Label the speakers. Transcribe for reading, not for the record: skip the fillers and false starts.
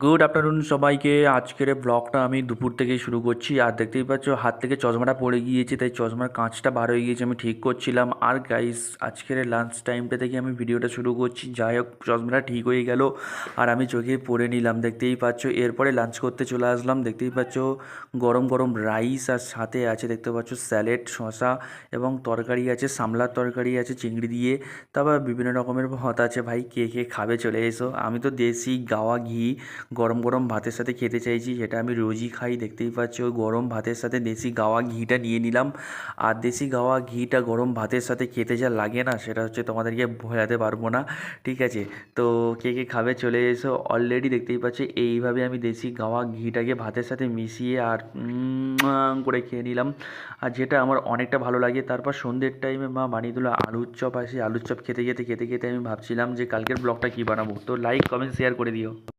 Speaker 1: Good afternoon সবাইকে। আজকের ব্লগটা আমি দুপুর থেকেই শুরু করছি। আর দেখতেই পাচ্ছ হাত থেকে চশমাটা পড়ে গিয়েছে, তাই চশমার কাঁচটা বার হয়ে গিয়েছে, আমি ঠিক করছিলাম। আর গাইস, আজকের লাঞ্চ টাইমটা থেকে আমি ভিডিওটা শুরু করছি। যাই হোক, চশমাটা ঠিক হয়ে গেল আর আমি চোখে পরে নিলাম, দেখতেই পাচ্ছ। এরপরে লাঞ্চ করতে চলে আসলাম। দেখতেই পাচ্ছ গরম গরম রাইস, আর সাথে আছে দেখতে পাচ্ছ স্যালাড, শসা এবং তরকারি আছে, সামলার তরকারি আছে চিংড়ি দিয়ে। তারপর বিভিন্ন রকমের ভাত আছে। ভাই কে কে খাবে চলে এসো। আমি তো দেশি গাওয়া ঘি গরম গরম ভাতের সাথে খেতে চাইছি, যেটা আমি রোজই খাই। দেখতেই পাচ্ছ গরম ভাতের সাথে দেশি গাওয়া ঘিটা নিয়ে নিলাম। আর দেশি গাওয়া ঘিটা গরম ভাতের সাথে খেতে যা লাগে না, সেটা হচ্ছে তোমাদেরকে বোঝাতে পারবো না। ঠিক আছে, তো কে কে খাবে চলে এসো। অলরেডি দেখতেই পাচ্ছ এইভাবে আমি দেশি গাওয়া ঘিটাকে ভাতের সাথে মিশিয়ে আর করে খেয়ে নিলাম, আর যেটা আমার অনেকটা ভালো লাগে। তারপর সন্ধ্যের টাইমে মা বানিয়ে দিল আলুর চপ। আসি আলুর চপ খেতে খেতে খেতে খেতে আমি ভাবছিলাম যে কালকের ব্লগটা কী বানাবো। তো লাইক কমেন্ট শেয়ার করে দিও।